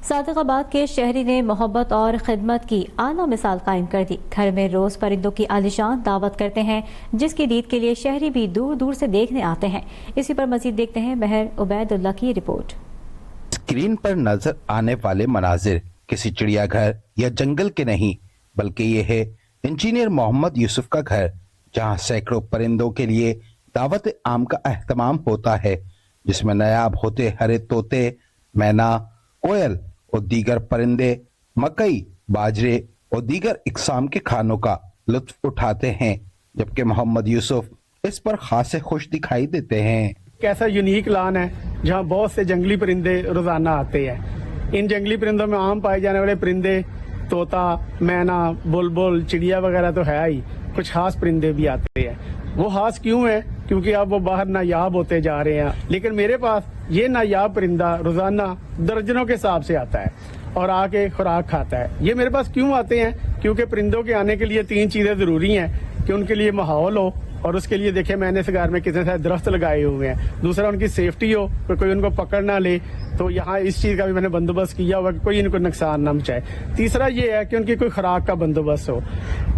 صادقآباد کے شہری نے محبت اور خدمت کی اعلیٰ مثال قائم کر دی۔ گھر میں روز پرندوں کی عالیشان دعوت کرتے ہیں، جس کی دید کے لیے شہری بھی دور دور سے دیکھنے آتے ہیں۔ اسی پر مزید دیکھتے ہیں مہر عبید اللہ کی رپورٹ۔ اسکرین پر نظر آنے والے مناظر کسی چڑیا گھر یا جنگل کے نہیں، بلکہ یہ ہے انجینئر محمد یوسف کا گھر، جہاں سینکڑوں پرندوں کے لیے دعوت عام کا اہتمام ہوتا ہے، جس میں نایاب ہوتے ہرے طوطے، مینا، کوئل اور دیگر پرندے مکئی، باجرے اور دیگر اقسام کے کھانوں کا لطف اٹھاتے ہیں، جبکہ محمد یوسف اس پر خاصے خوش دکھائی دیتے ہیں۔ ایک ایسا یونیک لان ہے جہاں بہت سے جنگلی پرندے روزانہ آتے ہیں۔ ان جنگلی پرندوں میں عام پائے جانے والے پرندے طوطا، مینا، بلبل، چڑیا وغیرہ تو ہے ہی، کچھ خاص پرندے بھی آتے ہیں۔ وہ خاص کیوں ہیں؟ کیونکہ اب وہ باہر نایاب ہوتے جا رہے ہیں، لیکن میرے پاس یہ نایاب پرندہ روزانہ درجنوں کے حساب سے آتا ہے اور آ کے خوراک کھاتا ہے۔ یہ میرے پاس کیوں آتے ہیں؟ کیونکہ پرندوں کے آنے کے لیے 3 چیزیں ضروری ہیں کہ ان کے لیے ماحول ہو، اور اس کے لیے دیکھیں میں نے اس گھر میں کتنے سارے درخت لگائے ہوئے ہیں۔ دوسرا ان کی سیفٹی ہو کہ کوئی ان کو پکڑ نہ لے، تو یہاں اس چیز کا بھی میں نے بندوبست کیا ہوا کہ کوئی ان کو نقصان نہ پہنچائے۔ تیسرا یہ ہے کہ ان کی کوئی خوراک کا بندوبست ہو۔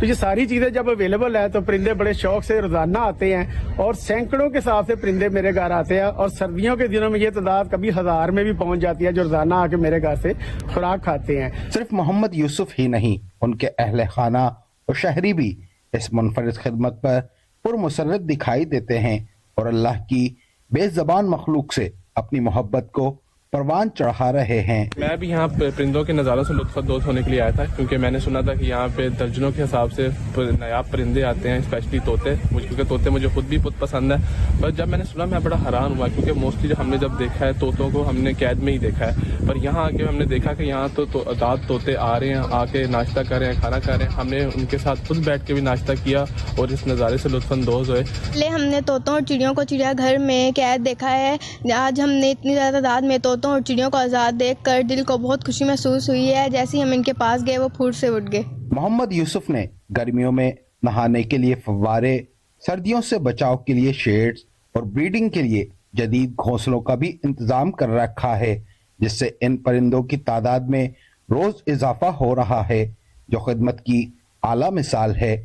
تو یہ ساری چیزیں جب اویلیبل ہے تو پرندے بڑے شوق سے روزانہ آتے ہیں، اور سینکڑوں کے حساب سے پرندے میرے گھر آتے ہیں، اور سردیوں کے دنوں میں یہ تعداد کبھی 1000 میں بھی پہنچ جاتی ہے جو روزانہ آ کے میرے گھر سے خوراک کھاتے ہیں۔ صرف محمد یوسف ہی نہیں، ان کے اہل خانہ اور شہری بھی اس منفرد خدمت پر پرمسرت دکھائی دیتے ہیں، اور اللہ کی بے زبان مخلوق سے اپنی محبت کو پروان چڑھا رہے ہیں۔ میں بھی یہاں پرندوں کے نظاروں سے لطف اندوز ہونے کے لیے آیا تھا، کیونکہ میں نے سنا تھا کہ یہاں پہ درجنوں کے حساب سے نایاب پرندے آتے ہیں، اسپیشلی طوطے، کیونکہ طوطے مجھے خود بھی بہت پسند ہے۔ بس جب میں نے سنا میں بڑا حیران ہوا، کیونکہ موسٹلی جو ہم نے جب دیکھا ہے طوطوں کو ہم نے قید میں ہی دیکھا ہے، پر یہاں آ کے ہم نے دیکھا کہ یہاں تو آزاد طوطے آ رہے ہیں، آ کے ناشتہ کر رہے ہیں، کھانا کھا رہے ہیں۔ ہم نے ان کے ساتھ خود بیٹھ کے بھی ناشتہ کیا اور اس نظارے سے لطف اندوز ہوئے۔ پہلے ہم نے طوطوں اور چڑیوں کو چڑیا گھر میں قید دیکھا ہے، آج ہم نے اتنی زیادہ تعداد میں طوطوں اور چڑیوں کو آزاد دیکھ کر دل کو بہت خوشی محسوس ہوئی ہے۔ جیسے ہی ہم ان کے پاس گئے وہ پھوٹ سے اٹھ گئے۔ محمد یوسف نے گرمیوں میں نہانے کے لیے فوارے، سردیوں سے بچاؤ کے لیے شیڈز اور بریڈنگ کے لیے جدید گھونسلوں کا بھی انتظام کر رکھا ہے، جس سے ان پرندوں کی تعداد میں روز اضافہ ہو رہا ہے، جو خدمت کی اعلیٰ مثال ہے۔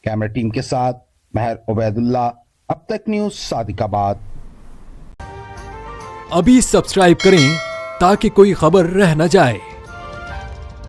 کیمرہ ٹیم کے ساتھ مہر عبید اللہ، اب تک نیوز، صادقآباد۔ ابھی سبسکرائب کریں تاکہ کوئی خبر رہ نہ جائے۔